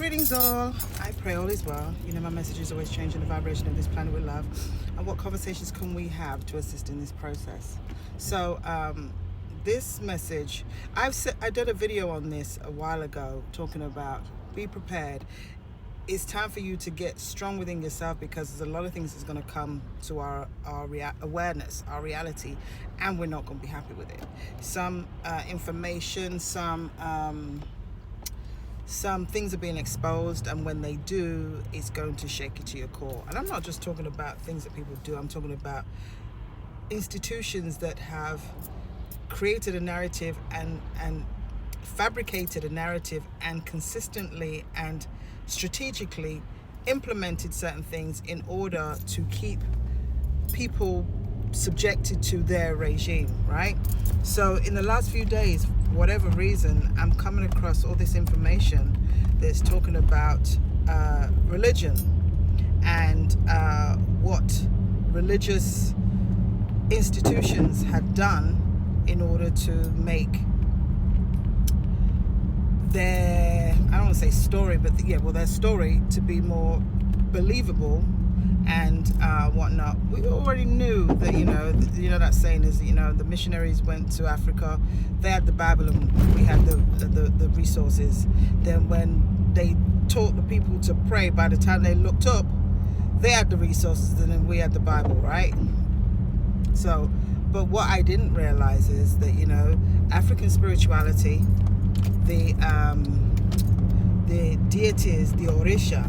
Greetings all. I pray all is well. You know my message is always changing the vibration of this planet with love. And what conversations can we have to assist in this process? So this message, I did a video on this a while ago talking about be prepared. It's time for you to get strong within yourself because there's a lot of things that's going to come to our awareness, our reality, and we're not going to be happy with it. Some information, some things are being exposed, and when they do, it's going to shake you to your core. And I'm not just talking about things that people do, I'm talking about institutions that have created a narrative and fabricated a narrative and consistently and strategically implemented certain things in order to keep people subjected to their regime, right? So in the last few days, for whatever reason, I'm coming across all this information that's talking about religion and what religious institutions had done in order to make their, I don't want to say story, but their story to be more believable and whatnot. We already knew that, you know that saying is, the missionaries went to Africa, they had the Bible and we had the resources. Then when they taught the people to pray, by the time they looked up, they had the resources and then we had the Bible, right? So, but what I didn't realize is that, African spirituality, the deities, the Orisha,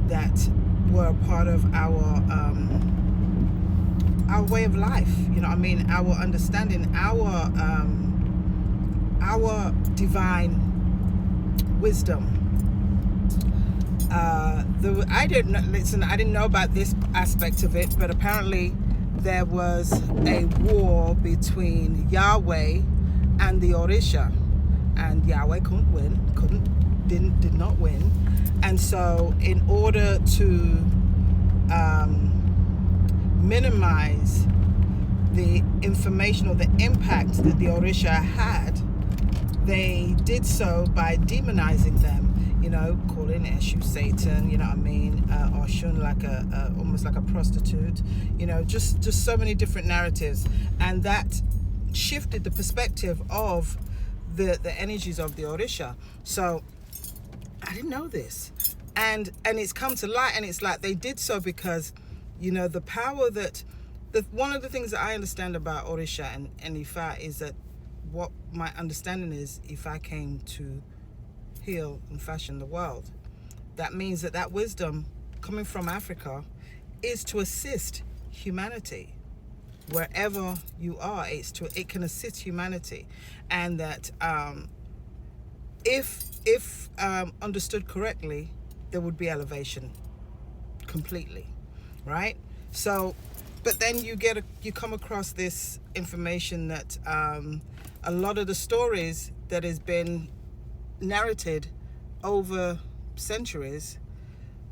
that were part of our way of life, our understanding, our divine wisdom. I didn't know about this aspect of it, but apparently there was a war between Yahweh and the Orisha, and Yahweh did not win. And so in order to minimize the information or the impact that the Orisha had, they did so by demonizing them, calling Eshu Satan, Oshun like almost like a prostitute, just so many different narratives. And that shifted the perspective of the energies of the Orisha. So I didn't know this, and it's come to light, and it's like they did so because the power that one of the things that I understand about Orisha and Ifa is that what my understanding is, Ifa came to heal and fashion the world. That means that wisdom coming from Africa is to assist humanity wherever you are. It can assist humanity, and that if understood correctly, there would be elevation completely, right? So, but then you come across this information that a lot of the stories that has been narrated over centuries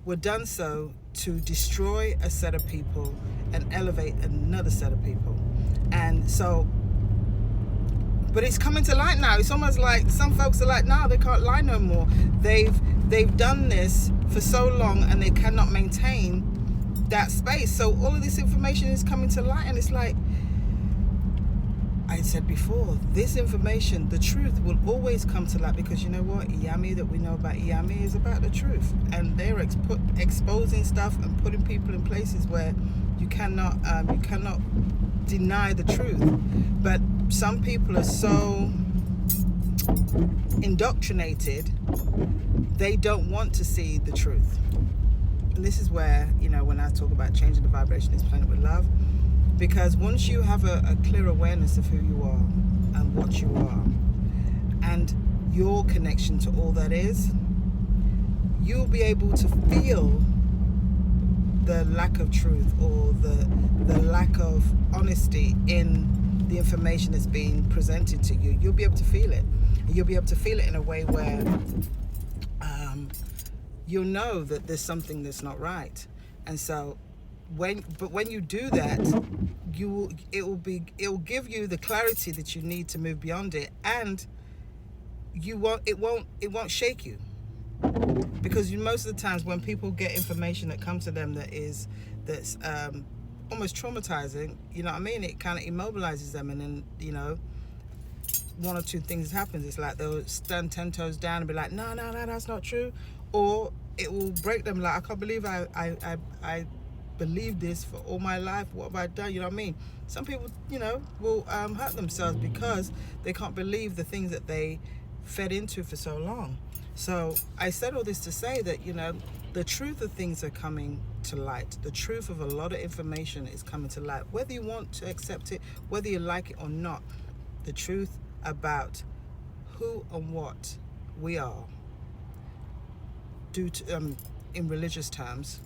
were done so to destroy a set of people and elevate another set of people. And so, but it's coming to light now. It's almost like some folks are like, no, they can't lie no more. They've done this for so long and they cannot maintain that space. So all of this information is coming to light, and it's like I said before, this information, the truth will always come to light, because you know what? Iyami that we know about Iyami is about the truth, and they're exposing stuff and putting people in places where you cannot deny the truth. But some people are so indoctrinated, they don't want to see the truth. And this is where, when I talk about changing the vibration of this planet with love, because once you have a clear awareness of who you are and what you are and your connection to all that is, you'll be able to feel the lack of truth or the lack of honesty in the information that's being presented to you. You'll be able to feel it. And you'll be able to feel it in a way where you'll know that there's something that's not right. And so when you do that, it will give you the clarity that you need to move beyond it, and it won't shake you. Because most of the times when people get information that comes to them that's almost traumatizing, you know what I mean, it kind of immobilizes them, and then, you know, one or two things happens. It's like they'll stand 10 toes down and be like, no, that's not true, or it will break them, like, I can't believe I believed this for all my life. What have I done? You know what I mean? Some people, you know, will hurt themselves because they can't believe the things that they fed into for so long. So I said all this to say that, you know, the truth of things are coming to light. The truth of a lot of information is coming to light, whether you want to accept it, whether you like it or not. The truth about who and what we are, due to in religious terms,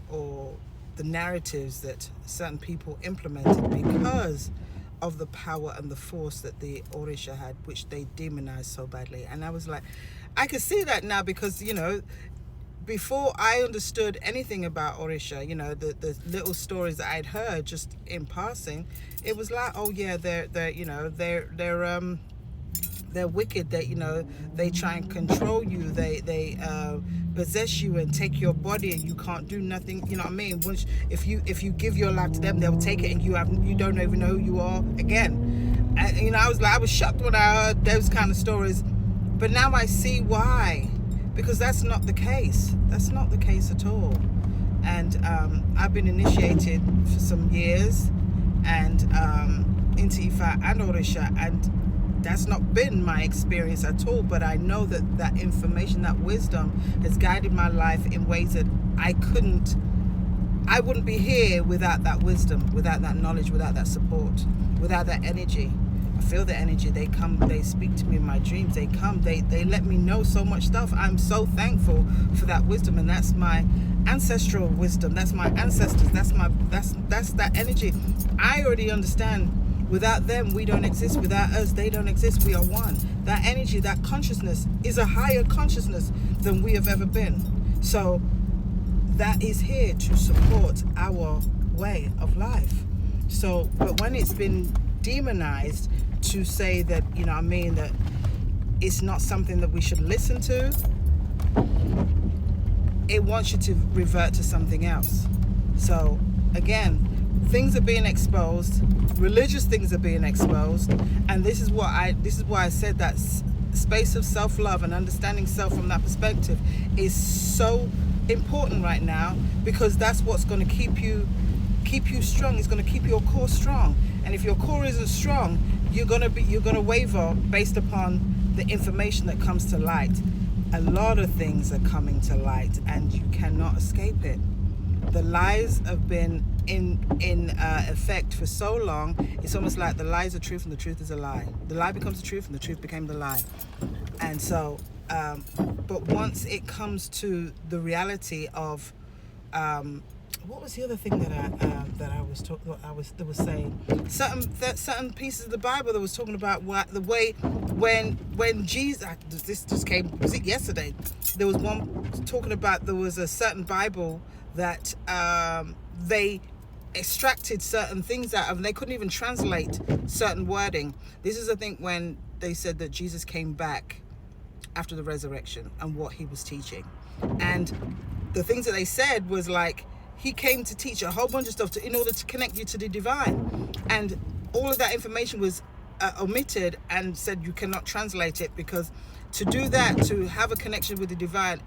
or the narratives that certain people implemented because of the power and the force that the Orisha had, which they demonized so badly. And I was like, I can see that now, because, you know, before I understood anything about Orisha, you know, the little stories that I'd heard just in passing, it was like, oh yeah, they're you know, they're wicked. They, you know, they try and control you. They possess you and take your body, and you can't do nothing. You know what I mean? Once, if you give your life to them, they'll take it, and you don't even know who you are again. And, you know, I was shocked when I heard those kind of stories, but now I see why. Because that's not the case. That's not the case at all. And I've been initiated for some years, and into Ifa and Orisha, and that's not been my experience at all. But I know that that information, that wisdom, has guided my life in ways that I wouldn't be here without that wisdom, without that knowledge, without that support, without that energy. I feel the energy. They come, they speak to me in my dreams. They come, they let me know so much stuff. I'm so thankful for that wisdom, and that's my ancestral wisdom. That's my ancestors. That's that energy. I already understand. Without them, we don't exist. Without us, they don't exist. We are one. That energy, that consciousness is a higher consciousness than we have ever been. So that is here to support our way of life. So, but when it's been demonized to say that, you know what I mean, that it's not something that we should listen to, it wants you to revert to something else. So again, things are being exposed, religious things are being exposed, and this is why I said that space of self-love and understanding self from that perspective is so important right now, because that's what's going to keep you strong. It's going to keep your core strong. And if your core isn't strong, you're going to waver based upon the information that comes to light. A lot of things are coming to light, and you cannot escape it. The lies have been in effect for so long. It's almost like the lie is the truth and the truth is a lie. The lie becomes the truth and the truth became the lie. And so, but once it comes to the reality of, what was the other thing that I was saying? Certain pieces of the Bible that was talking about what the way when Jesus, this just came, was it yesterday? There was one talking about, there was a certain Bible that they extracted certain things out of, and they couldn't even translate certain wording. This is, I think, when they said that Jesus came back after the resurrection and what he was teaching. And the things that they said was like, he came to teach a whole bunch of stuff in order to connect you to the divine. And all of that information was omitted, and said you cannot translate it, because to do that, to have a connection with the divine,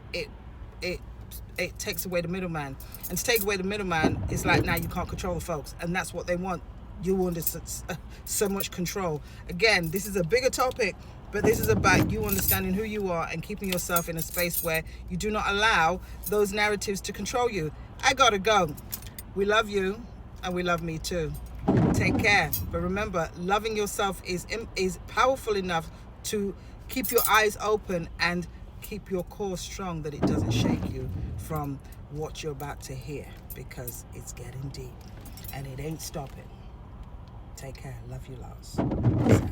it takes away the middleman. And to take away the middleman is like, now you can't control the folks. And that's what they want. You want so much control. Again, this is a bigger topic, but this is about you understanding who you are and keeping yourself in a space where you do not allow those narratives to control you. I gotta go. We love you, and we love me too. Take care. But remember, loving yourself is powerful enough to keep your eyes open and keep your core strong, that it doesn't shake you from what you're about to hear, because it's getting deep and it ain't stopping. Take care. Love you lots. Peace out.